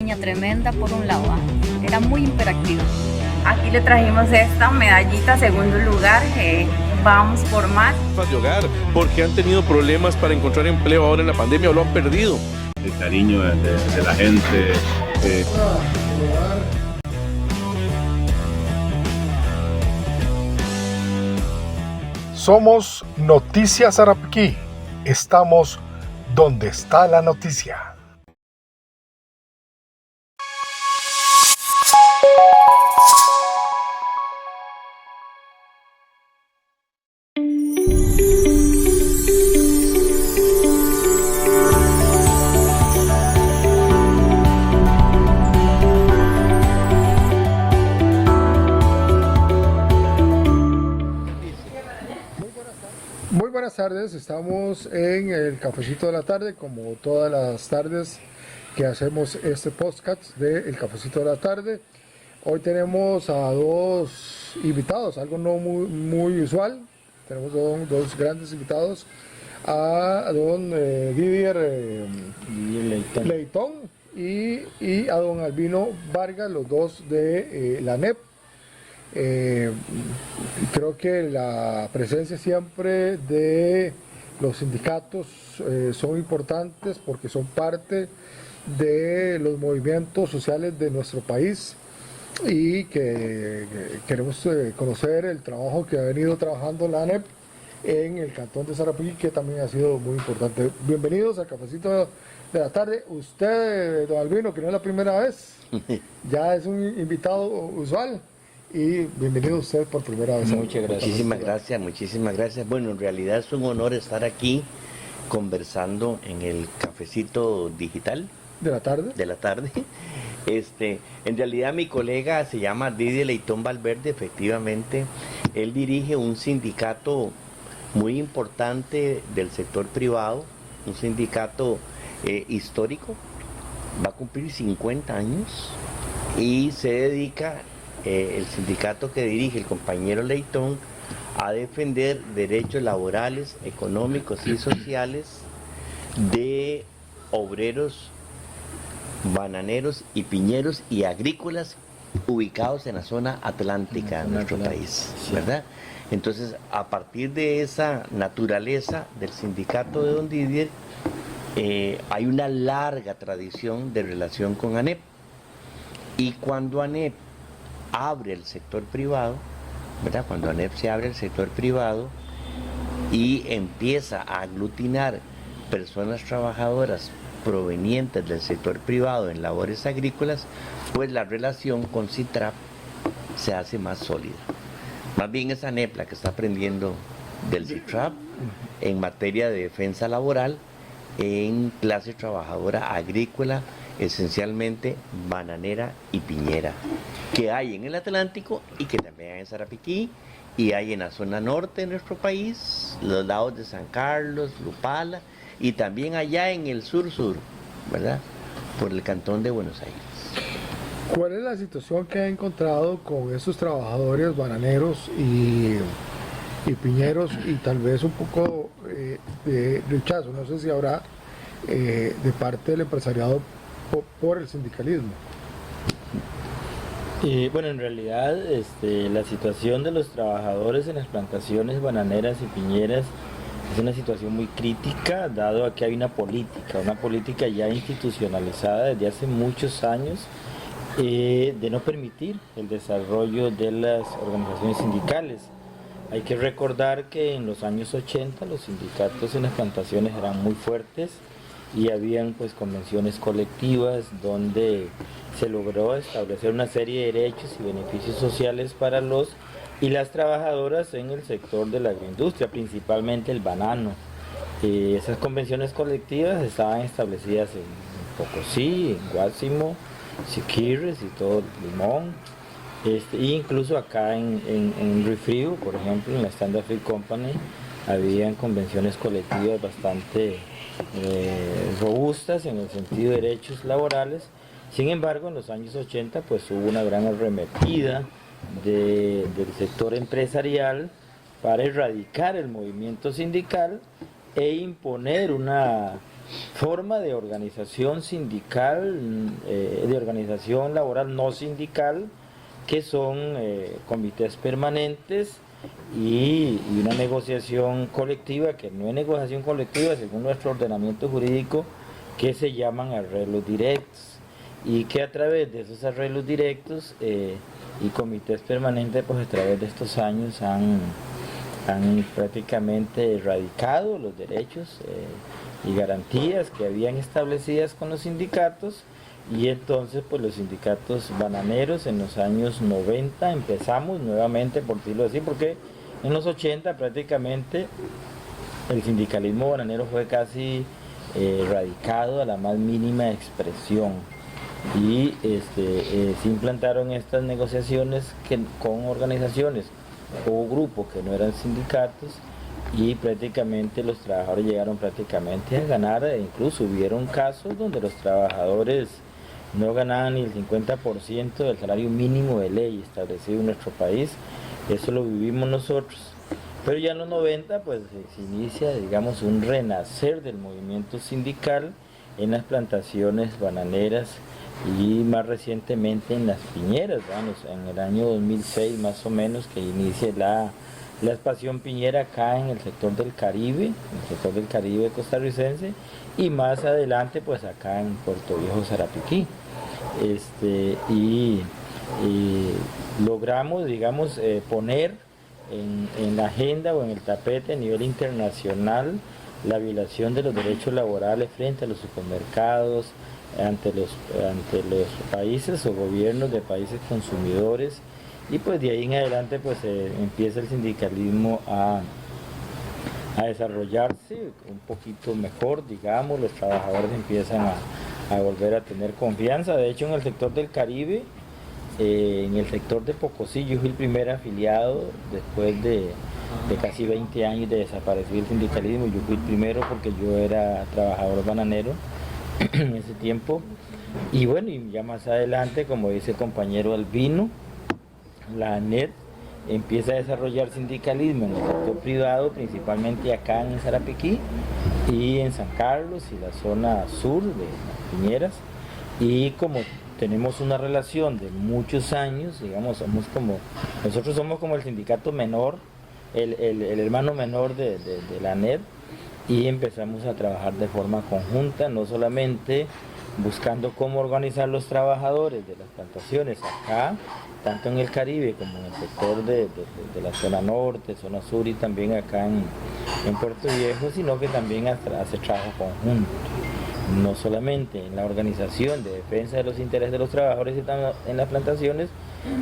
hazaña tremenda por un lado, era muy imperactivo. Aquí le trajimos esta medallita, segundo lugar, vamos por más. De hogar, porque han tenido problemas para encontrar empleo ahora en la pandemia o lo han perdido. El cariño de la gente. Somos Noticias Arapiquí. Estamos donde está la noticia. Muy buenas tardes, estamos en el Cafecito de la Tarde, como todas las tardes que hacemos este podcast de El Cafecito de la Tarde. Hoy tenemos a dos invitados, algo no muy usual. Tenemos dos grandes invitados, a don Didier Leitón y a don Albino Vargas, los dos de la ANEP. Creo que la presencia siempre de los sindicatos son importantes porque son parte de los movimientos sociales de nuestro país y que queremos conocer el trabajo que ha venido trabajando la ANEP en el cantón de Sarapiquí, que también ha sido muy importante. Bienvenidos al Cafecito de la Tarde. Usted, don Albino, que no es la primera vez, ya es un invitado usual. Y bienvenido usted por primera vez. Muchas gracias. Muchísimas gracias. Bueno, en realidad es un honor estar aquí conversando en el cafecito digital de la tarde. En realidad mi colega se llama Didier Leitón Valverde, efectivamente. Él dirige un sindicato muy importante del sector privado, un sindicato histórico, va a cumplir 50 años y se dedica el sindicato que dirige el compañero Leitón a defender derechos laborales, económicos y sociales de obreros, bananeros y piñeros y agrícolas ubicados en la zona atlántica de nuestro país, ¿verdad? Entonces, a partir de esa naturaleza del sindicato de don Didier, hay una larga tradición de relación con ANEP. Y cuando ANEP abre el sector privado, ¿verdad? Cuando ANEP se abre el sector privado y empieza a aglutinar personas trabajadoras provenientes del sector privado en labores agrícolas, pues la relación con CITRAP se hace más sólida. Más bien es ANEP la que está aprendiendo del CITRAP en materia de defensa laboral en clase trabajadora agrícola, esencialmente bananera y piñera, que hay en el Atlántico y que también hay en Sarapiquí y hay en la zona norte de nuestro país, los lados de San Carlos, Lupala y también allá en el sur, ¿verdad? Por el cantón de Buenos Aires. ¿Cuál es la situación que ha encontrado con esos trabajadores bananeros y piñeros y tal vez un poco de rechazo? No sé si habrá de parte del empresariado por el sindicalismo. Bueno, en realidad la situación de los trabajadores en las plantaciones bananeras y piñeras es una situación muy crítica, dado a que hay una política ya institucionalizada desde hace muchos años de no permitir el desarrollo de las organizaciones sindicales. Hay que recordar que en los años 80 los sindicatos en las plantaciones eran muy fuertes y habían pues convenciones colectivas donde se logró establecer una serie de derechos y beneficios sociales para los y las trabajadoras en el sector de la agroindustria, principalmente el banano. Esas convenciones colectivas estaban establecidas en Pocosí, en Guásimo, Siquirres y todo Limón, e incluso acá en Rifriu, por ejemplo, en la Standard Fruit Company, habían convenciones colectivas bastante robustas en el sentido de derechos laborales. Sin embargo, en los años 80 pues hubo una gran arremetida del sector empresarial para erradicar el movimiento sindical e imponer una forma de organización sindical, de organización laboral no sindical, que son comités permanentes y una negociación colectiva, que no es negociación colectiva según nuestro ordenamiento jurídico, que se llaman arreglos directos, y que a través de esos arreglos directos y comités permanentes, pues a través de estos años han prácticamente erradicado los derechos y garantías que habían establecidas con los sindicatos. Y entonces pues los sindicatos bananeros en los años 90 empezamos nuevamente, por decirlo así, porque en los 80 prácticamente el sindicalismo bananero fue casi erradicado a la más mínima expresión, y se implantaron estas negociaciones con organizaciones o grupos que no eran sindicatos, y prácticamente los trabajadores llegaron prácticamente a ganar, e incluso hubieron casos donde los trabajadores no ganaban ni el 50% del salario mínimo de ley establecido en nuestro país. Eso lo vivimos nosotros. Pero ya en los 90 pues se inicia, digamos, un renacer del movimiento sindical en las plantaciones bananeras y más recientemente en las piñeras, vamos, en el año 2006 más o menos, que inicia la expansión piñera acá en el sector del Caribe, costarricense, y más adelante pues acá en Puerto Viejo, Sarapiquí. Y logramos, digamos, poner en la agenda o en el tapete a nivel internacional la violación de los derechos laborales frente a los supermercados, ante los países o gobiernos de países consumidores, y pues de ahí en adelante pues empieza el sindicalismo a desarrollarse un poquito mejor, digamos, los trabajadores empiezan a volver a tener confianza. De hecho, en el sector del Caribe, en el sector de Pocosí, yo fui el primer afiliado después de casi 20 años de desaparecer el sindicalismo. Yo fui el primero porque yo era trabajador bananero en ese tiempo, y bueno, y ya más adelante, como dice el compañero Albino, la ANED empieza a desarrollar sindicalismo en el sector privado, principalmente acá en Sarapiquí y en San Carlos y la zona sur de Piñeras, y como tenemos una relación de muchos años, digamos, nosotros somos como el sindicato menor, el hermano menor de la ANED, y empezamos a trabajar de forma conjunta, no solamente buscando cómo organizar los trabajadores de las plantaciones acá, tanto en el Caribe como en el sector de la zona norte, zona sur, y también acá en Puerto Viejo, sino que también hace trabajo conjunto, no solamente en la organización de defensa de los intereses de los trabajadores en las plantaciones,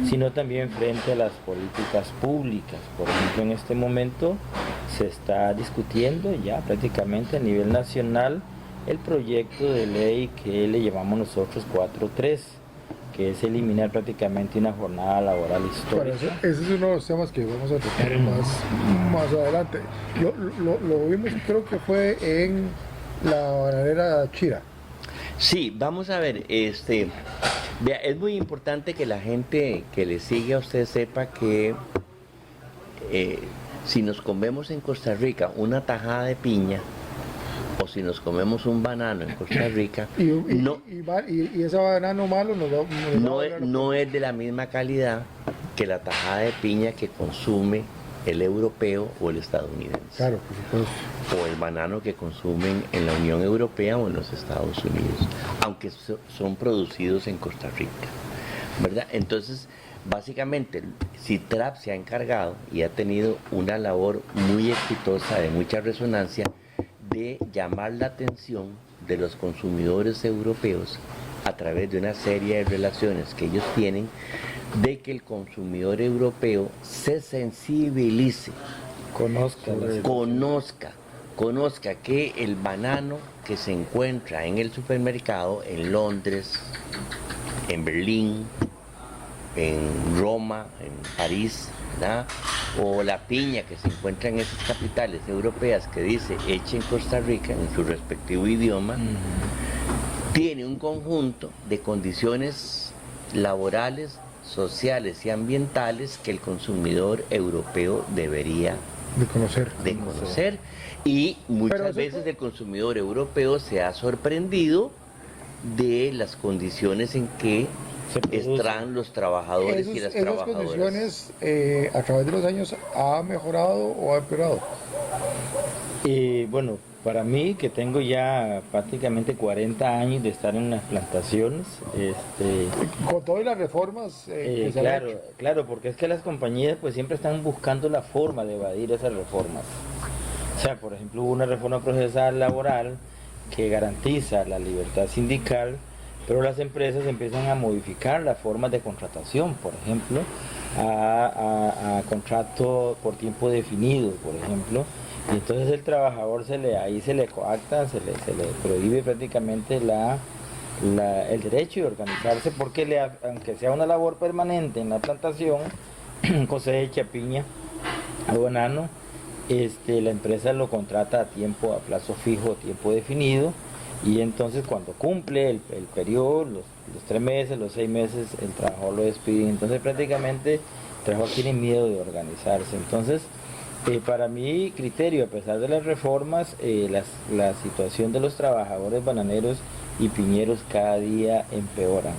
sino también frente a las políticas públicas. Por ejemplo, en este momento se está discutiendo ya prácticamente a nivel nacional el proyecto de ley que le llamamos nosotros 4.3, que es eliminar prácticamente una jornada laboral histórica. Ese es uno de los temas que vamos a tratar más adelante. Lo vimos, creo que fue en la bananera Chira. Sí, vamos a ver, vea, es muy importante que la gente que le sigue a usted sepa que si nos comemos en Costa Rica una tajada de piña, o si nos comemos un banano en Costa Rica, y ese banano malo no es de la misma calidad que la tajada de piña que consume el europeo o el estadounidense. Claro, por supuesto. O el banano que consumen en la Unión Europea o en los Estados Unidos, aunque son producidos en Costa Rica, ¿verdad? Entonces, básicamente, CITRAP se ha encargado y ha tenido una labor muy exitosa, de mucha resonancia, de llamar la atención de los consumidores europeos a través de una serie de relaciones que ellos tienen, de que el consumidor europeo se sensibilice, conozca que el banano que se encuentra en el supermercado en Londres, en Berlín, en Roma, en París, ¿verdad?, o la piña que se encuentra en esas capitales europeas que dice hecha en Costa Rica en su respectivo idioma, tiene un conjunto de condiciones laborales, sociales y ambientales que el consumidor europeo debería de conocer, Y muchas Pero eso- veces el consumidor europeo se ha sorprendido de las condiciones en que Se produce. están los trabajadores y las esas trabajadoras. condiciones a través de los años ha mejorado o ha empeorado. Bueno, para mí, que tengo ya prácticamente 40 años de estar en las plantaciones, Con todas las reformas que se han claro, hecho. claro, porque es que las compañías pues siempre están buscando la forma de evadir esas reformas. O sea, por ejemplo, hubo una reforma procesal laboral que garantiza la libertad sindical, pero las empresas empiezan a modificar las formas de contratación, por ejemplo, a contrato por tiempo definido, por ejemplo, y entonces el trabajador ahí se le coacta, se le prohíbe prácticamente el derecho de organizarse, porque aunque sea una labor permanente en la plantación, cosecha, piña o banano, la empresa lo contrata a plazo fijo, a tiempo definido, y entonces cuando cumple el periodo, los 3 meses, los 6 meses, el trabajador lo despide. Entonces prácticamente el trabajador tiene miedo de organizarse. Entonces, para mi criterio, a pesar de las reformas, la situación de los trabajadores bananeros y piñeros cada día empeoran.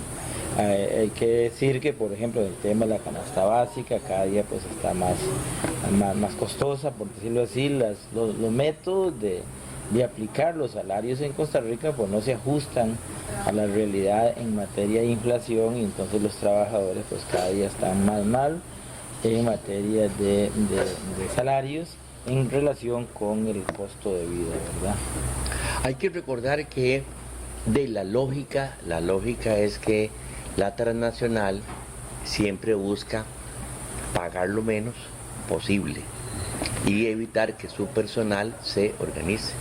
Hay que decir que, por ejemplo, el tema de la canasta básica cada día pues está más costosa, por decirlo así. Los métodos de aplicar los salarios en Costa Rica pues no se ajustan a la realidad en materia de inflación, y entonces los trabajadores pues cada día están más mal en materia de salarios en relación con el costo de vida, ¿verdad? Hay que recordar que de la lógica es que la transnacional siempre busca pagar lo menos posible y evitar que su personal se organice.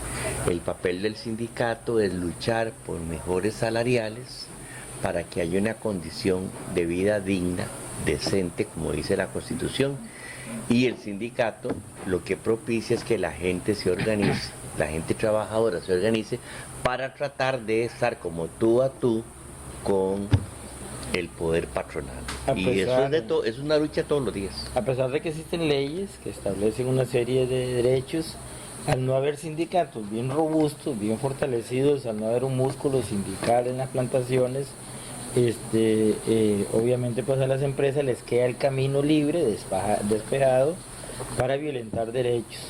El papel del sindicato es luchar por mejores salariales para que haya una condición de vida digna, decente, como dice la Constitución. Y el sindicato lo que propicia es que la gente se organice, la gente trabajadora se organice para tratar de estar como tú a tú con el poder patronal. Y eso es una lucha todos los días. A pesar de que existen leyes que establecen una serie de derechos, al no haber sindicatos bien robustos, bien fortalecidos, al no haber un músculo sindical en las plantaciones, obviamente pues a las empresas les queda el camino libre, despejado, para violentar derechos,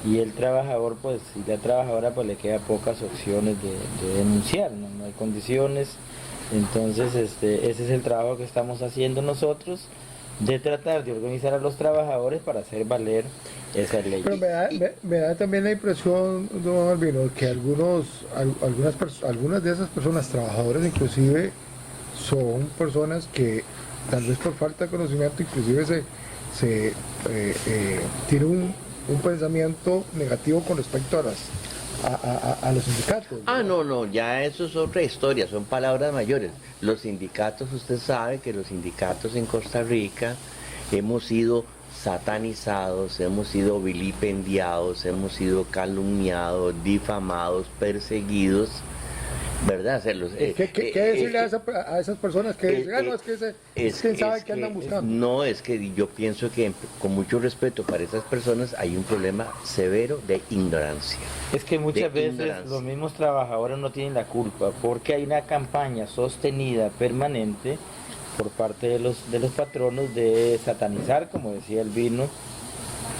y el trabajador pues y la trabajadora pues le queda pocas opciones de denunciar, no hay condiciones. Entonces ese es el trabajo que estamos haciendo nosotros, de tratar de organizar a los trabajadores para hacer valer esa ley. Pero me da también la impresión, don Albino, que algunas de esas personas, trabajadoras inclusive, son personas que tal vez por falta de conocimiento inclusive tienen un pensamiento negativo con respecto a los sindicatos, ¿verdad? No, ya eso es otra historia, son palabras mayores. Los sindicatos, usted sabe que los sindicatos en Costa Rica hemos sido satanizados, hemos sido vilipendiados, hemos sido calumniados, difamados, perseguidos, ¿verdad? ¿Qué decirle a esas personas que dicen, no, es que quién sabe qué andan buscando? No, es que yo pienso que con mucho respeto para esas personas hay un problema severo de ignorancia. Es que muchas de veces ignorancia. los mismos trabajadores no tienen la culpa, porque hay una campaña sostenida, permanente, por parte de los patronos de satanizar, como decía Albino,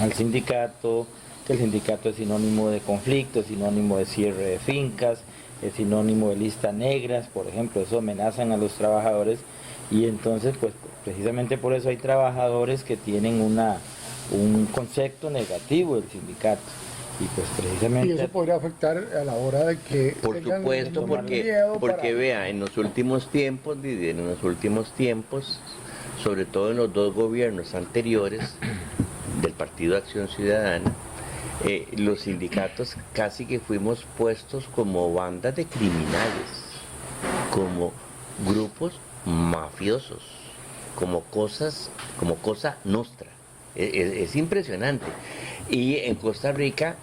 al sindicato, que el sindicato es sinónimo de conflicto, es sinónimo de cierre de fincas, es sinónimo de listas negras, por ejemplo. Eso amenazan a los trabajadores, y entonces pues precisamente por eso hay trabajadores que tienen un concepto negativo del sindicato, y pues precisamente... Y eso podría afectar a la hora de que Por tengan supuesto, un porque miedo para- vea, en los últimos tiempos, sobre todo en los dos gobiernos anteriores del Partido Acción Ciudadana, los sindicatos casi que fuimos puestos como bandas de criminales, como grupos mafiosos, como cosa nostra. Es impresionante. Y en Costa Rica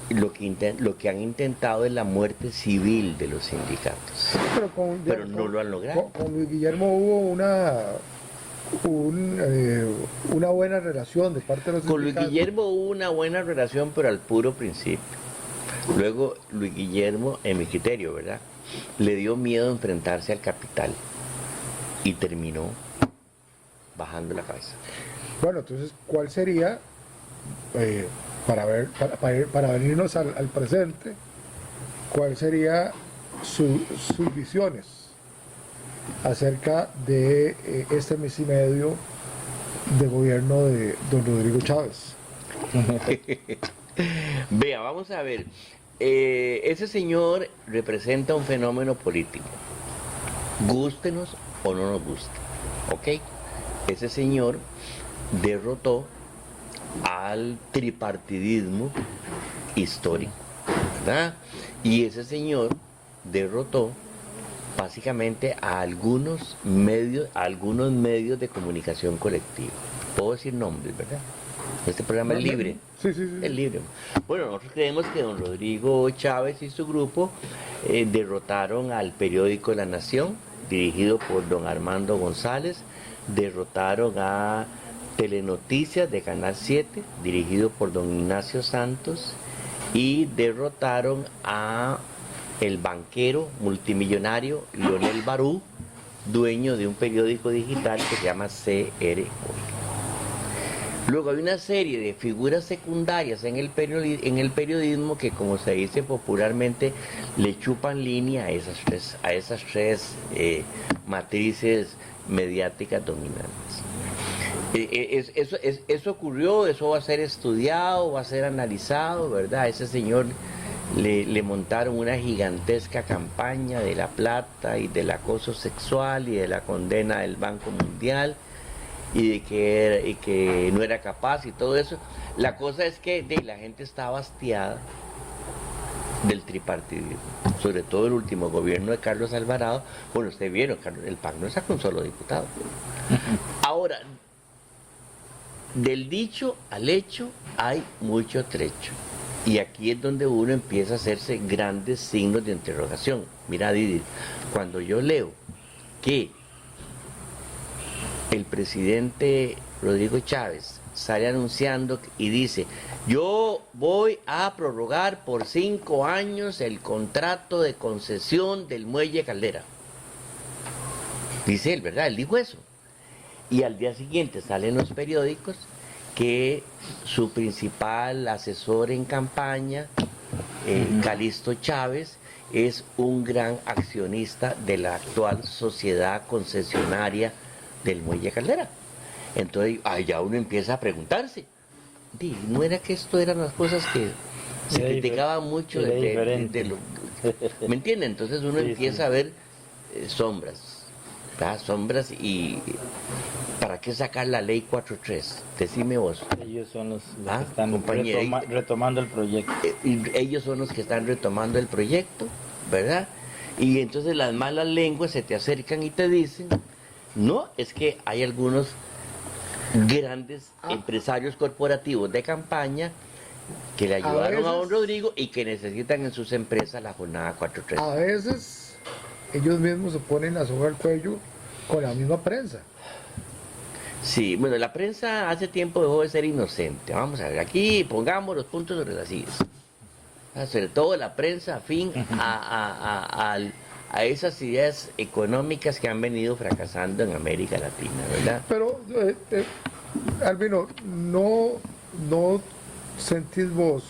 lo que han intentado es la muerte civil de los sindicatos, pero no lo han logrado. Con Luis Guillermo hubo una buena relación de parte de los Con Luis sindicatos. Guillermo hubo una buena relación, pero al puro principio. Luego Luis Guillermo, en mi criterio, ¿verdad?, le dio miedo enfrentarse al capital y terminó bajando la cabeza. Bueno, entonces, ¿cuál sería, para venirnos al presente, cuál sería sus visiones acerca de este mes y medio de gobierno de don Rodrigo Chávez? Vea, vamos a ver. Ese señor representa un fenómeno político. Gústenos o no nos guste. ¿Ok? Ese señor derrotó al tripartidismo histórico, ¿verdad? Y ese señor derrotó básicamente a algunos medios de comunicación colectiva. Puedo decir nombres, ¿verdad? Este programa es libre. Sí. Es libre. Bueno, nosotros creemos que don Rodrigo Chávez y su grupo derrotaron al periódico La Nación, dirigido por don Armando González, derrotaron a Telenoticias de Canal 7, dirigido por don Ignacio Santos, y derrotaron a el banquero multimillonario Lionel Barú, dueño de un periódico digital que se llama CR. Luego hay una serie de figuras secundarias en el periodismo que, como se dice popularmente, le chupan línea a esas tres matrices mediáticas dominantes. Eso ocurrió, eso va a ser estudiado, va a ser analizado, ¿verdad? A ese señor le montaron una gigantesca campaña de la plata y del acoso sexual y de la condena del Banco Mundial, y de que no era capaz y todo eso. La cosa es que la gente estaba hastiada del tripartidismo, sobre todo el último gobierno de Carlos Alvarado. Bueno, ustedes vieron, el PAC no sacó un solo diputado. Ahora, del dicho al hecho hay mucho trecho, y aquí es donde uno empieza a hacerse grandes signos de interrogación. Mira, Didi, cuando yo leo que el presidente Rodrigo Chávez sale anunciando y dice: yo voy a prorrogar por 5 años el contrato de concesión del muelle Caldera. Dice él, ¿verdad? Él dijo eso. Y al día siguiente salen los periódicos que su principal asesor en campaña, Calixto Chávez, es un gran accionista de la actual sociedad concesionaria del muelle Caldera. Entonces allá uno empieza a preguntarse, ¿no era que esto eran las cosas que se criticaban mucho de lo, ¿me entiende? Entonces uno empieza a ver sombras, ¿verdad? Sombras. Y ¿para qué sacar la ley 43? Decime vos. Ellos son los que están retomando el proyecto. Ellos son los que están retomando el proyecto, ¿verdad? Y entonces las malas lenguas se te acercan y te dicen: no, es que hay algunos grandes empresarios corporativos de campaña que le ayudaron a don Rodrigo y que necesitan en sus empresas la jornada 4.3. A veces ellos mismos se ponen la soga al cuello con la misma prensa. Sí, bueno, la prensa hace tiempo dejó de ser inocente. Vamos a ver, aquí pongamos los puntos sobre las sillas. Sobre todo la prensa afín a esas ideas económicas que han venido fracasando en América Latina, ¿verdad? Pero, Albino, ¿no sentís vos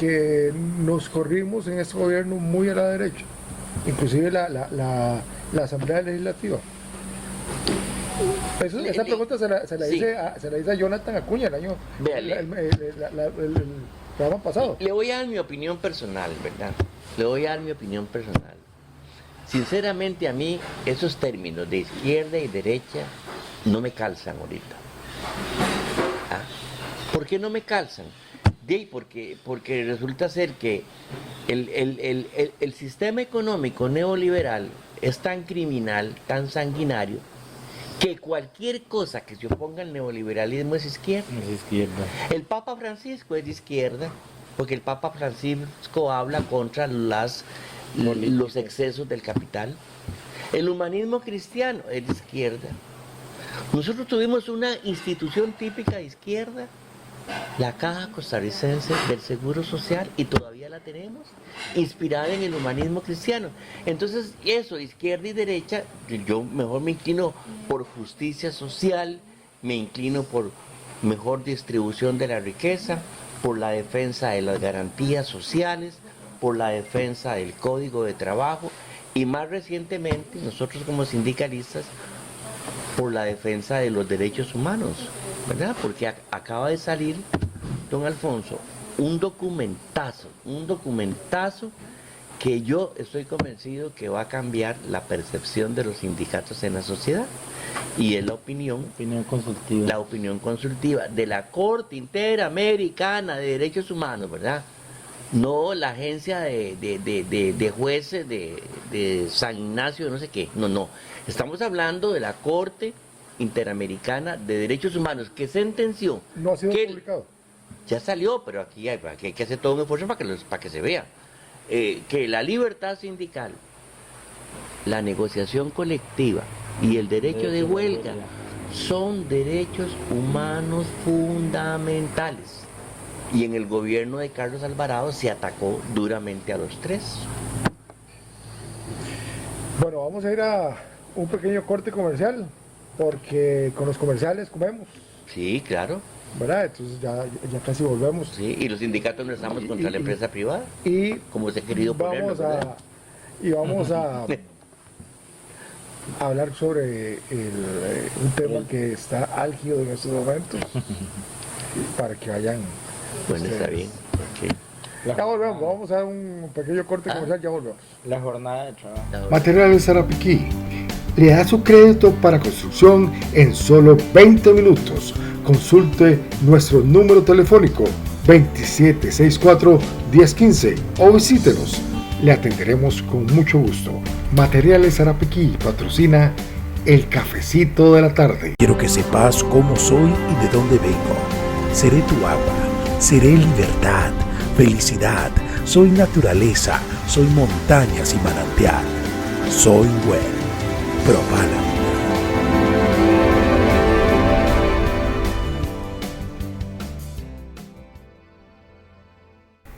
que nos corrimos en este gobierno muy a la derecha? Inclusive la Asamblea Legislativa. Esa pregunta se la hice a Jonathan Acuña el programa pasado. Le voy a dar mi opinión personal, ¿verdad? Le voy a dar mi opinión personal. Sinceramente, a mí esos términos de izquierda y derecha no me calzan ahorita. ¿Ah? ¿Por qué no me calzan? Porque resulta ser que el sistema económico neoliberal es tan criminal, tan sanguinario, que cualquier cosa que se oponga al neoliberalismo es izquierda. Es izquierda. El Papa Francisco es de izquierda, porque el Papa Francisco habla contra los excesos del capital. El humanismo cristiano es de izquierda. Nosotros tuvimos una institución típica de izquierda, la Caja Costarricense del Seguro Social, y todavía la tenemos, inspirada en el humanismo cristiano. Entonces, eso, izquierda y derecha, yo mejor me inclino por justicia social, me inclino por mejor distribución de la riqueza, por la defensa de las garantías sociales, por la defensa del código de trabajo, y más recientemente, nosotros como sindicalistas, por la defensa de los derechos humanos, ¿verdad? Porque acaba de salir, don Alfonso, un documentazo que yo estoy convencido que va a cambiar la percepción de los sindicatos en la sociedad, y es la opinión consultiva de la Corte Interamericana de Derechos Humanos, ¿verdad? No la agencia de jueces de San Ignacio, no sé qué, no. Estamos hablando de la Corte Interamericana de Derechos Humanos, que sentenció... No ha sido publicado. Ya salió, pero aquí hay que hacer todo un esfuerzo para que se vea. Que la libertad sindical, la negociación colectiva y el derecho de huelga son derechos humanos fundamentales. Y en el gobierno de Carlos Alvarado se atacó duramente a los tres. Bueno, vamos a ir a un pequeño corte comercial, porque con los comerciales comemos, Sí, claro. ¿verdad? Entonces ya casi volvemos. Sí, y los sindicatos no estamos contra la empresa privada, Y como se ha querido ponerlo, ¿verdad? vamos a hablar sobre un tema que está álgido en estos momentos, para que vayan. Bueno, está ustedes. bien. Ok. Ya volvemos, vamos a dar un pequeño corte comercial, ya volvemos. La jornada de trabajo. Materiales Sarapiquí le da su crédito para construcción en solo 20 minutos. Consulte nuestro número telefónico 2764-1015 o visítenos. Le atenderemos con mucho gusto. Materiales Sarapiquí patrocina el cafecito de la tarde. Quiero que sepas cómo soy y de dónde vengo. Seré tu agua, seré libertad, felicidad, soy naturaleza, soy montañas y manantial. Soy Well. Propala.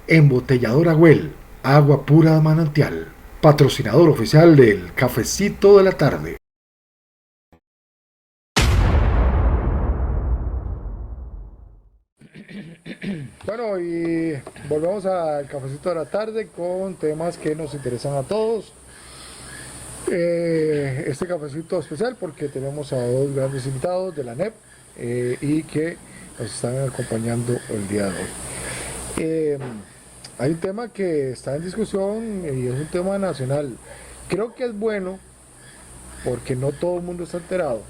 Embotelladora Well, agua pura de manantial, patrocinador oficial del cafecito de la tarde. Bueno, y volvemos al cafecito de la tarde con temas que nos interesan a todos. Este cafecito especial porque tenemos a dos grandes invitados de la NEP y que nos están acompañando el día de hoy. Hay un tema que está en discusión y es un tema nacional. Creo que es bueno porque no todo el mundo está enterado.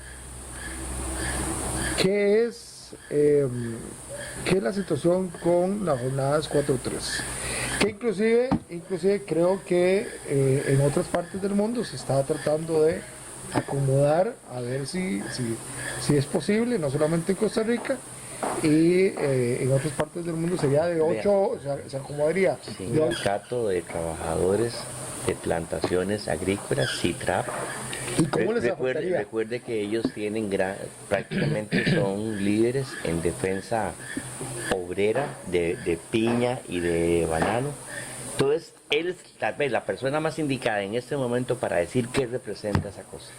¿Qué es la situación con las jornadas 4-3? Que inclusive creo que en otras partes del mundo se está tratando de acomodar a ver si es posible, no solamente en Costa Rica, y en otras partes del mundo sería de 8, se acomodaría. Sindicato de Trabajadores de Plantaciones Agrícolas, CITRAP. ¿Y cómo les afectaría? Recuerde que ellos tienen prácticamente son líderes en defensa obrera de piña y de banano. Entonces, él es tal vez la persona más indicada en este momento para decir qué representa esa cosa.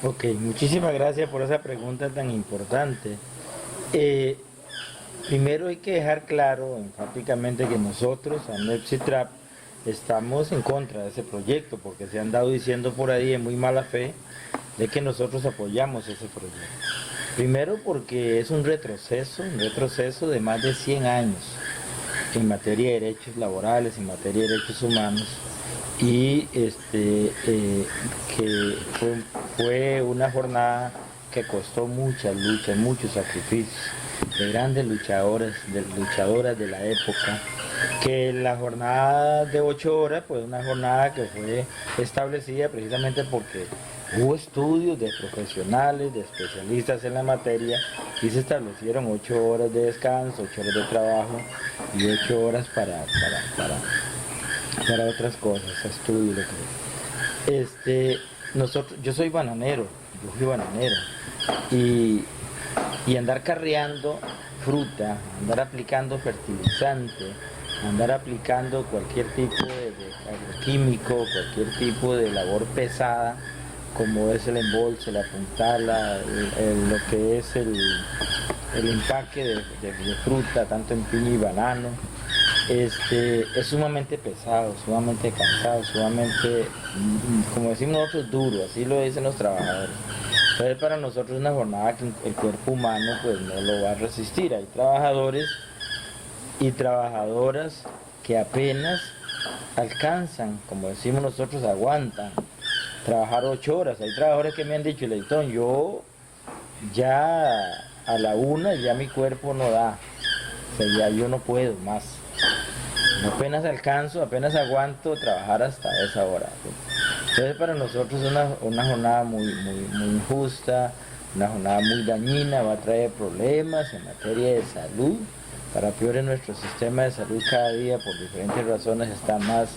Ok, muchísimas gracias por esa pregunta tan importante. Primero hay que dejar claro enfáticamente que nosotros, ANEP CITRAP, estamos en contra de ese proyecto, porque se han dado diciendo por ahí en muy mala fe de que nosotros apoyamos ese proyecto. Primero porque es un retroceso de más de 100 años en materia de derechos laborales, en materia de derechos humanos, y que fue una jornada que costó muchas luchas, muchos sacrificios de grandes luchadoras de la época. Que la jornada de 8 horas, pues una jornada que fue establecida precisamente porque hubo estudios de profesionales, de especialistas en la materia, y se establecieron 8 horas de descanso, 8 horas de trabajo y 8 horas para otras cosas, estudios, lo que yo soy bananero, yo fui bananero, y andar carreando fruta, andar aplicando fertilizante, andar aplicando cualquier tipo de agroquímico, cualquier tipo de labor pesada, como es el embolse, la puntala, lo que es el empaque de fruta, tanto en piña y banano, es sumamente pesado, sumamente cansado, sumamente, como decimos nosotros, duro, así lo dicen los trabajadores. Entonces para nosotros es una jornada que el cuerpo humano pues no lo va a resistir. Hay trabajadores y trabajadoras que apenas alcanzan, como decimos nosotros, aguantan trabajar 8 horas. Hay trabajadores que me han dicho, Leitón, yo ya a la 1 ya mi cuerpo no da, o sea, ya yo no puedo más. Apenas alcanzo, apenas aguanto trabajar hasta esa hora. Entonces para nosotros es una jornada muy injusta, una jornada muy dañina, va a traer problemas en materia de salud. Para peor, en nuestro sistema de salud cada día por diferentes razones está más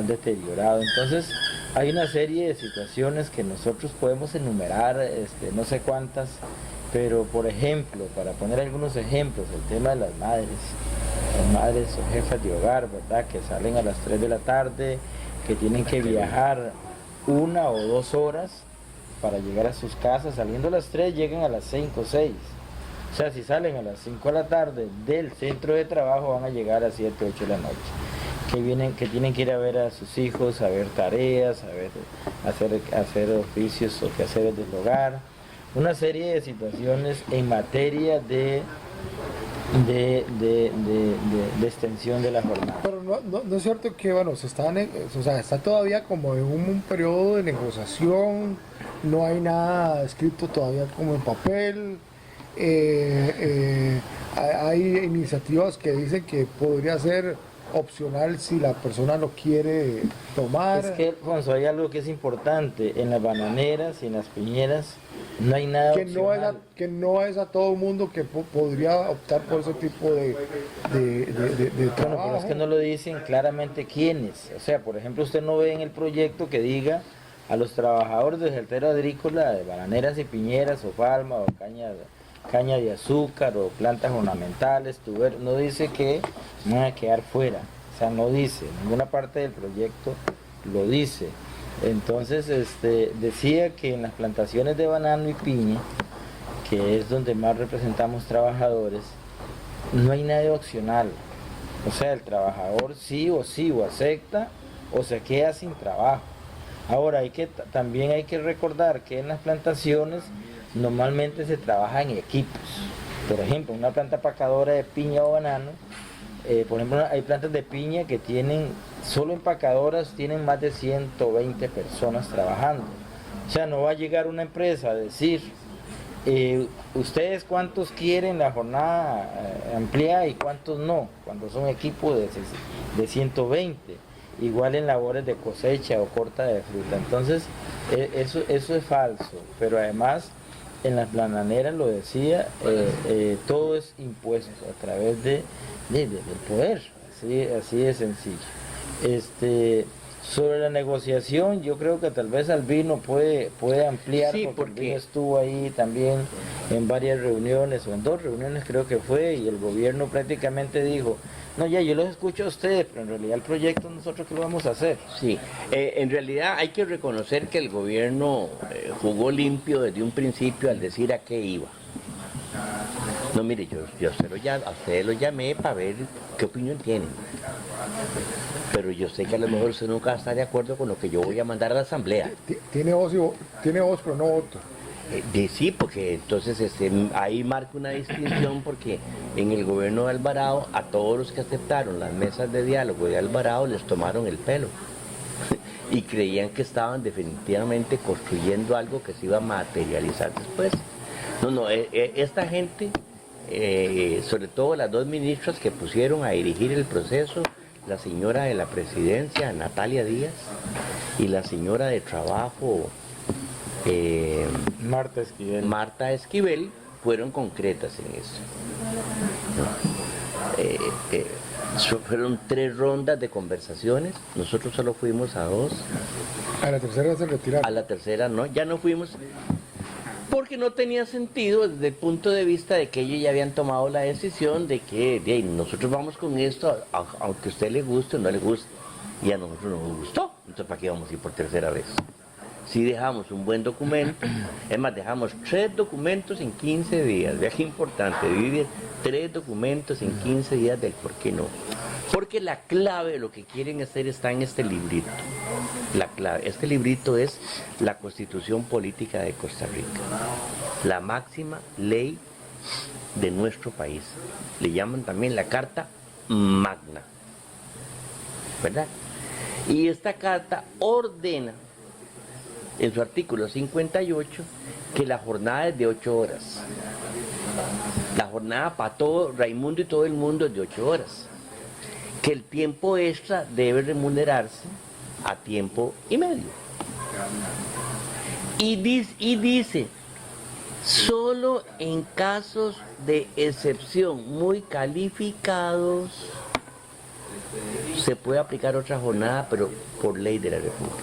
deteriorado. Entonces hay una serie de situaciones que nosotros podemos enumerar, no sé cuántas, pero por ejemplo, para poner algunos ejemplos, el tema de las madres o jefas de hogar, ¿verdad? Que salen a las 3 de la tarde, que tienen que viajar 1 o 2 horas para llegar a sus casas. Saliendo a las 3 llegan a las 5 o 6. O sea, si salen a las 5 de la tarde del centro de trabajo van a llegar a 7 o 8 de la noche. Que tienen que ir a ver a sus hijos, a ver tareas, hacer oficios o quehaceres del hogar. Una serie de situaciones en materia de extensión de la jornada. Pero no es cierto que, bueno, está todavía como en un periodo de negociación, no hay nada escrito todavía como en papel. Hay iniciativas que dicen que podría ser opcional si la persona lo quiere tomar. Es que, Alfonso, hay algo que es importante, en las bananeras y en las piñeras no hay nada opcional. Que no es a todo el mundo que podría optar por ese tipo de trabajo. Bueno, pero es que no lo dicen claramente quiénes. O sea, por ejemplo, usted no ve en el proyecto que diga a los trabajadores del sector agrícola, de bananeras y piñeras, o palma, o caña de azúcar, o plantas ornamentales, tubérculos, no dice que van a quedar fuera. O sea, no dice, ninguna parte del proyecto lo dice. Entonces, decía que en las plantaciones de banano y piña, que es donde más representamos trabajadores, no hay nada opcional. O sea, el trabajador sí o acepta o se queda sin trabajo. Ahora, también hay que recordar que en las plantaciones normalmente se trabaja en equipos. Por ejemplo, una planta empacadora de piña o banano, por ejemplo, hay plantas de piña que solo empacadoras tienen más de 120 personas trabajando. O sea, no va a llegar una empresa a decir, ustedes cuántos quieren la jornada ampliada y cuántos no, cuando son equipos de 120. Igual en labores de cosecha o corta de fruta. Entonces, eso es falso, pero además en las bananeras, lo decía, todo es impuesto a través del poder, así de sencillo. Sobre la negociación, yo creo que tal vez Albino puede ampliar, sí, porque Albino estuvo ahí también en varias reuniones, o en 2 reuniones creo que fue, y el gobierno prácticamente dijo, no, ya, yo los escucho a ustedes, pero en realidad el proyecto nosotros qué lo vamos a hacer. Sí, en realidad hay que reconocer que el gobierno jugó limpio desde un principio al decir a qué iba. No, mire, a ustedes lo llamé para ver qué opinión tienen. Pero yo sé que a lo mejor usted nunca está de acuerdo con lo que yo voy a mandar a la asamblea. Tiene voz pero no voto. Sí, porque entonces ahí marca una distinción, porque en el gobierno de Alvarado a todos los que aceptaron las mesas de diálogo de Alvarado les tomaron el pelo y creían que estaban definitivamente construyendo algo que se iba a materializar después. No, esta gente, sobre todo las 2 ministras que pusieron a dirigir el proceso, la señora de la presidencia, Natalia Díaz, y la señora de trabajo, Marta Esquivel, fueron concretas en eso. fueron 3 rondas de conversaciones, nosotros solo fuimos a 2. A la tercera se retiraron. A la tercera no, ya no fuimos, porque no tenía sentido desde el punto de vista de que ellos ya habían tomado la decisión de que nosotros vamos con esto, aunque a usted le guste o no le guste, y a nosotros no nos gustó, entonces ¿para qué vamos a ir por tercera vez? Si dejamos un buen documento, es más, dejamos 3 documentos en 15 días, vea qué importante, vivir 3 documentos en 15 días del por qué no. Porque la clave de lo que quieren hacer está en este librito. La clave, este librito es la Constitución Política de Costa Rica, la máxima ley de nuestro país. Le llaman también la Carta Magna, ¿verdad? Y esta carta ordena en su artículo 58 que la jornada es de 8 horas. La jornada para todo Raimundo y todo el mundo es de 8 horas. Que el tiempo extra debe remunerarse a tiempo y medio. Y dice, solo en casos de excepción muy calificados se puede aplicar otra jornada, pero por ley de la República.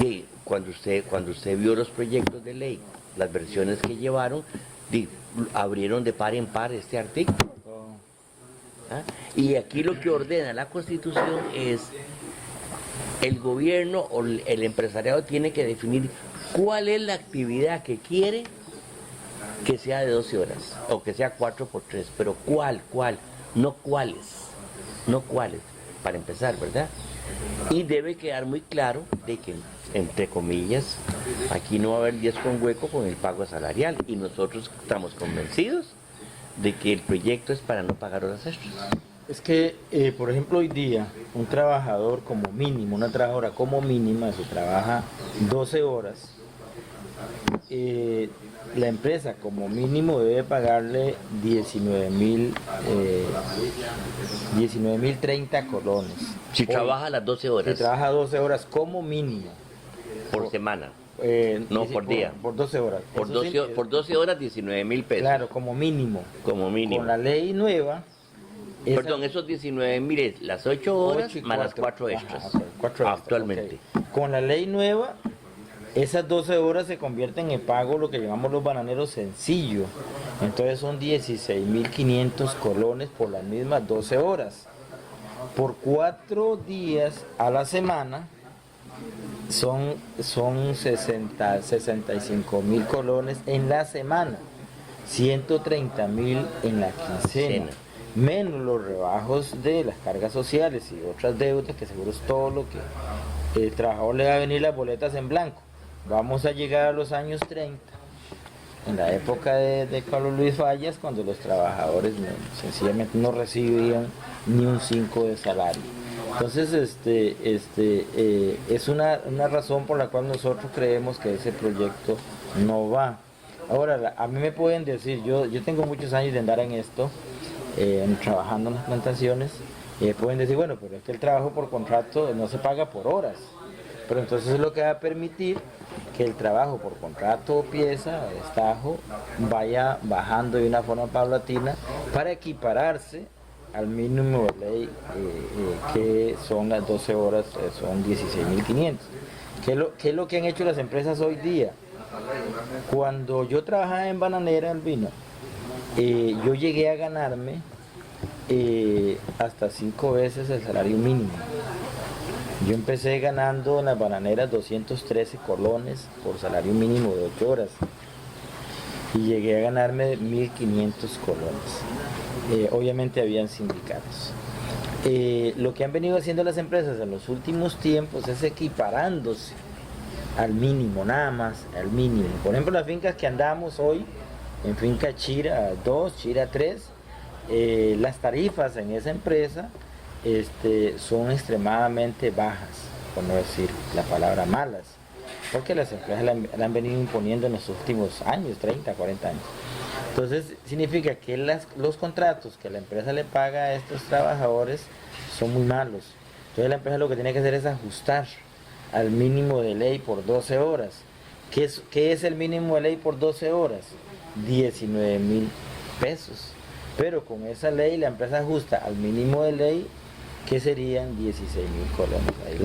Y cuando usted vio los proyectos de ley, las versiones que llevaron, abrieron de par en par este artículo. ¿Ah? Y aquí lo que ordena la Constitución es el gobierno o el empresariado tiene que definir cuál es la actividad que quiere que sea de 12 horas o que sea 4x3, pero cuál, no cuáles, para empezar, ¿verdad? Y debe quedar muy claro de que, entre comillas, aquí no va a haber 10 con hueco con el pago salarial, y nosotros estamos convencidos de que el proyecto es para no pagar horas extras. Es que, por ejemplo, hoy día, un trabajador como mínimo, una trabajadora como mínima, se trabaja 12 horas, la empresa como mínimo debe pagarle 19.030 colones. Si trabaja las 12 horas. Si trabaja 12 horas como mínimo. Por semana. No, por día. Por 12 horas. Por 12 horas, 19.000 pesos. Claro, como mínimo. Como mínimo. Con la ley nueva. Perdón, esos 19.000 es las 8 horas más las 4 extras. Ajá, 4 extras actualmente. Okay. Con la ley nueva, esas 12 horas se convierten en pago, lo que llamamos los bananeros sencillo. Entonces son 16.500 colones por las mismas 12 horas. Por 4 días a la semana son 65.000 colones en la semana, 130.000 en la quincena, menos los rebajos de las cargas sociales y otras deudas, que seguro es todo lo que el trabajador le va a venir las boletas en blanco. Vamos a llegar a los años 30, en la época de Carlos Luis Fallas, cuando los trabajadores sencillamente no recibían ni un 5 de salario. Entonces, es una razón por la cual nosotros creemos que ese proyecto no va. Ahora, a mí me pueden decir, yo tengo muchos años de andar en esto, trabajando en las plantaciones, y pueden decir, bueno, pero es que el trabajo por contrato no se paga por horas. Pero entonces es lo que va a permitir que el trabajo por contrato o pieza, destajo, vaya bajando de una forma paulatina para equipararse al mínimo de ley, que son las 12 horas, son 16.500. ¿Qué es lo que han hecho las empresas hoy día? Cuando yo trabajaba en Bananera Albino, yo llegué a ganarme hasta 5 veces el salario mínimo. Yo empecé ganando en las bananeras 213 colones por salario mínimo de 8 horas y llegué a ganarme 1.500 colones. Obviamente habían sindicatos. Lo que han venido haciendo las empresas en los últimos tiempos es equiparándose al mínimo, nada más, al mínimo. Por ejemplo, las fincas que andamos hoy, en finca Chira 2, Chira 3, las tarifas en esa empresa son extremadamente bajas, por no decir la palabra malas, porque las empresas la han venido imponiendo en los últimos años, 30, 40 años. Entonces significa que los contratos que la empresa le paga a estos trabajadores son muy malos. Entonces la empresa lo que tiene que hacer es ajustar al mínimo de ley por 12 horas. ¿Qué es el mínimo de ley por 12 horas? 19.000 pesos. Pero con esa ley la empresa ajusta al mínimo de ley, que serían 16.000 colones. Ahí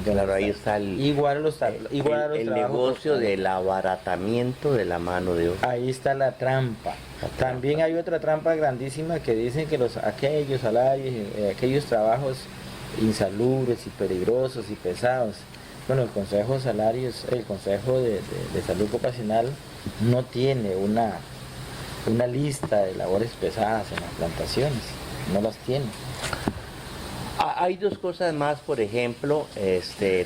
Claro, ahí está igual a los el negocio del abaratamiento de la mano de obra. Ahí está la trampa. También hay otra trampa grandísima que dicen que aquellos salarios, aquellos trabajos insalubres y peligrosos y pesados. Bueno, el Consejo de Salarios, el Consejo de Salud Ocupacional no tiene una lista de labores pesadas en las plantaciones, no las tiene. Hay dos cosas más, por ejemplo,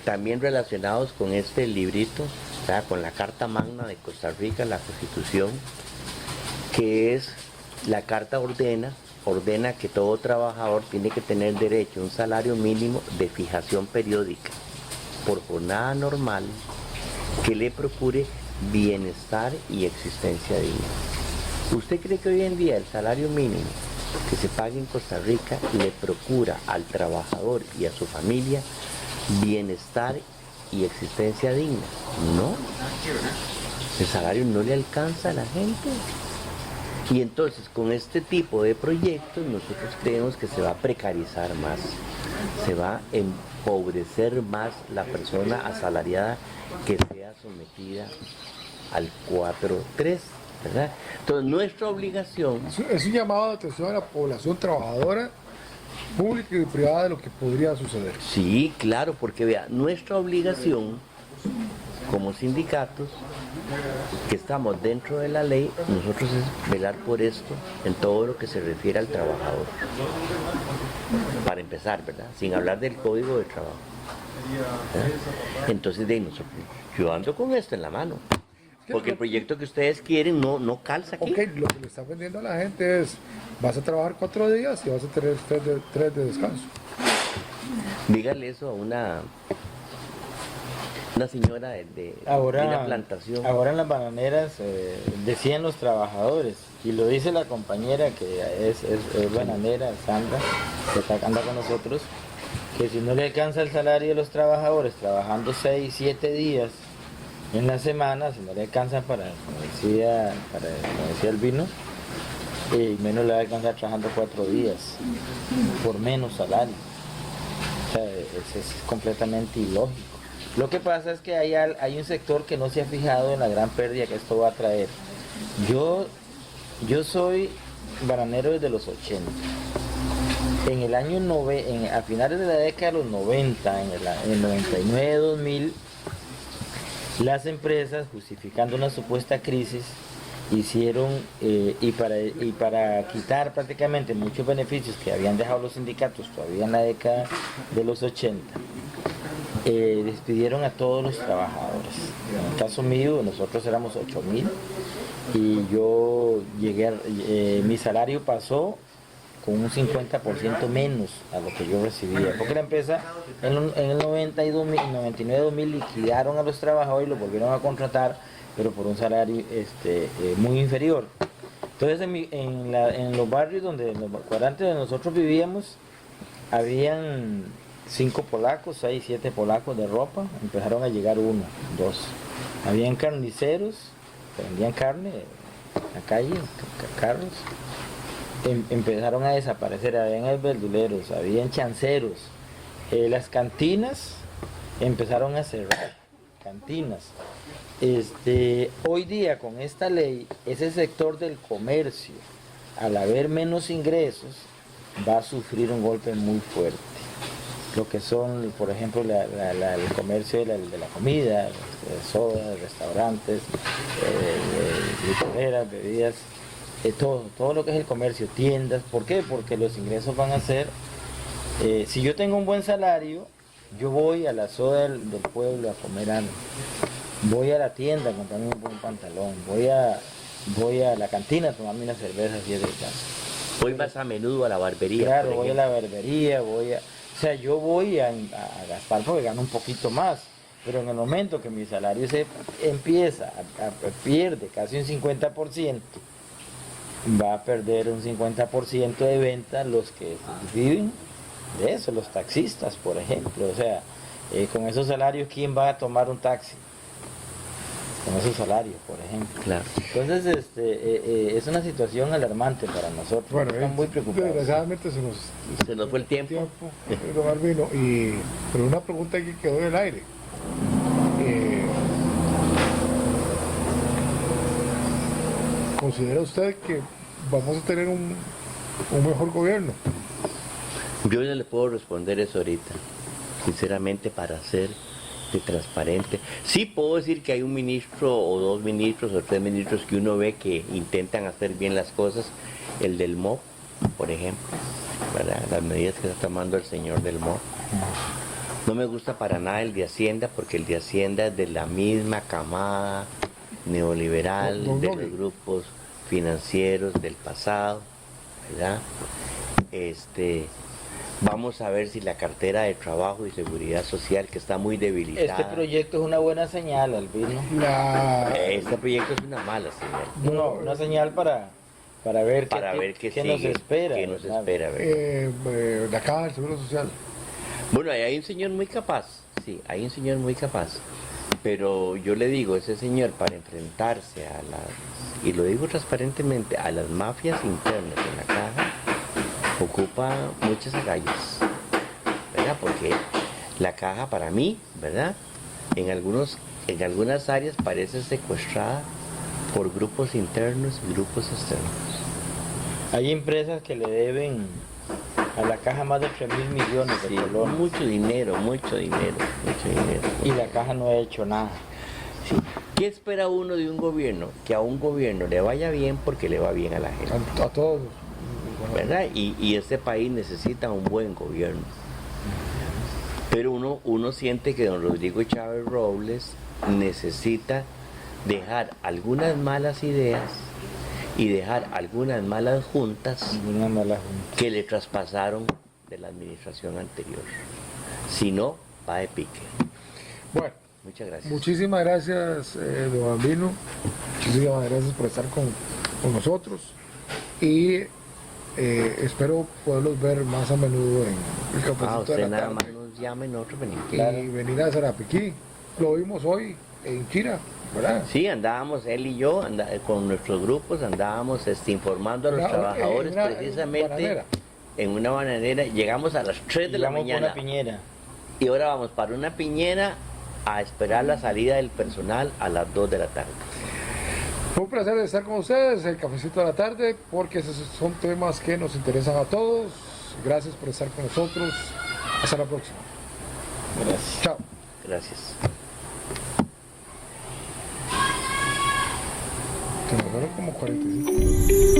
también relacionados con este librito, o sea, con la Carta Magna de Costa Rica, la Constitución, que es la Carta ordena que todo trabajador tiene que tener derecho a un salario mínimo de fijación periódica por jornada normal que le procure bienestar y existencia digna. ¿Usted cree que hoy en día el salario mínimo que se paga en Costa Rica le procura al trabajador y a su familia bienestar y existencia digna? No. El salario no le alcanza a la gente. Y entonces con este tipo de proyectos nosotros creemos que se va a precarizar más, se va a empobrecer más la persona asalariada que sea sometida al 4-3, ¿verdad? Entonces nuestra obligación... Es un llamado de atención a la población trabajadora, pública y privada, de lo que podría suceder. Sí, claro, porque vea, nuestra obligación como sindicatos que estamos dentro de la ley, nosotros es velar por esto en todo lo que se refiere al trabajador. Para empezar, ¿verdad? Sin hablar del código de trabajo. ¿verdad? Entonces, yo ando con esto en la mano. Porque el proyecto que ustedes quieren no calza aquí. Ok, lo que le está vendiendo a la gente es, vas a trabajar 4 días y vas a tener 3 de descanso. Dígale eso a una señora de una plantación. Ahora en las bananeras decían los trabajadores, y lo dice la compañera que es bananera, Sandra, que anda con nosotros, que si no le alcanza el salario de los trabajadores trabajando 6-7 días en la semana, si no le alcanzan como decía el vino, menos le va a alcanzar trabajando 4 días por menos salario. O sea, es completamente ilógico. Lo que pasa es que hay un sector que no se ha fijado en la gran pérdida que esto va a traer. Yo soy bananero desde los 80. En el año a finales de la década de los 90, en el 99-2000, las empresas, justificando una supuesta crisis, hicieron, y para quitar prácticamente muchos beneficios que habían dejado los sindicatos todavía en la década de los 80, despidieron a todos los trabajadores. En el caso mío, nosotros éramos 8.000 y yo mi salario pasó con un 50% menos a lo que yo recibía, porque la empresa en el 99-2000 liquidaron a los trabajadores y los volvieron a contratar, pero por un salario muy inferior. Entonces en los barrios en los cuadrantes donde nosotros vivíamos, habían 5 polacos, 6, 7 polacos de ropa, empezaron a llegar 1, 2. Habían carniceros que vendían carne en la calle, carros. Empezaron a desaparecer, habían verduleros, habían chanceros. Las cantinas empezaron a cerrar, cantinas. Hoy día con esta ley, ese sector del comercio, al haber menos ingresos, va a sufrir un golpe muy fuerte. Lo que son, por ejemplo, el comercio de la comida, sodas, restaurantes, licoreras, bebidas, todo lo que es el comercio, tiendas. ¿Por qué? Porque los ingresos van a ser, si yo tengo un buen salario, yo voy a la soda del pueblo a comer algo, voy a la tienda a comprarme un buen pantalón, voy a la cantina a tomarme una cerveza si es del caso. Voy más a menudo a la barbería. Claro, voy a la barbería, o sea, yo voy a gastar porque gano un poquito más, pero en el momento que mi salario se empieza pierde casi un 50%, va a perder un 50% de venta los que viven de eso, los taxistas, por ejemplo. O sea, con esos salarios, ¿quién va a tomar un taxi? esos salarios, por ejemplo. Claro. Entonces, es una situación alarmante para nosotros. Bueno, Estamos muy preocupados. desgraciadamente Se nos fue el tiempo. don Albino, pero una pregunta que quedó en el aire. ¿Considera usted que vamos a tener un mejor gobierno? Yo ya le puedo responder eso ahorita, sinceramente, para ser de transparente. Sí puedo decir que hay un ministro o dos ministros o tres ministros que uno ve que intentan hacer bien las cosas. El del MOP, por ejemplo, ¿verdad? Las medidas que está tomando el señor del MOP. No me gusta para nada el de Hacienda, porque el de Hacienda es de la misma camada neoliberal, de los grupos financieros del pasado, ¿verdad? Vamos a ver si la cartera de trabajo y seguridad social, que está muy debilitada. Este proyecto es una buena señal, Albino. Este proyecto es una mala señal. No, una señal para ver qué nos espera. ¿Qué nos espera? ¿Verdad? La Caja del Seguro Social. Bueno, ahí hay un señor muy capaz, sí, hay un señor muy capaz. Pero yo le digo, ese señor, para enfrentarse a las, y lo digo transparentemente, a las mafias internas de la caja, ocupa muchas agallas, ¿verdad? Porque la caja, para mí, ¿verdad? En algunas áreas parece secuestrada por grupos internos y grupos externos. Hay empresas que le deben a la caja más de 3.000 millones de colones. Mucho dinero. Y la caja no ha hecho nada. Sí. ¿Qué espera uno de un gobierno? Que a un gobierno le vaya bien porque le va bien a la gente. A todos. ¿Verdad? Y este país necesita un buen gobierno. Pero uno siente que don Rodrigo Chávez Robles necesita dejar algunas malas ideas y dejar algunas malas juntas que le traspasaron de la administración anterior. Si no, va de pique. Bueno, muchas gracias. Muchísimas gracias, don Albino. Muchísimas gracias por estar con nosotros. Y espero poderlos ver más a menudo en el Cafecito usted de la nada Tarde. más nos llame, nosotros venimos. Y venir a Sarapiquí. Lo vimos hoy en Chira, ¿verdad? Sí, andábamos, él y yo, con nuestros grupos, andábamos informando a los trabajadores precisamente en una bananera. Llegamos a las 3 de la mañana. Una piñera. Y ahora vamos para una piñera a esperar la salida del personal a las 2 de la tarde. Fue un placer estar con ustedes, el Cafecito de la Tarde, porque esos son temas que nos interesan a todos. Gracias por estar con nosotros. Hasta la próxima. Gracias. Chao. Gracias. Se nos fueron como 45 minutos.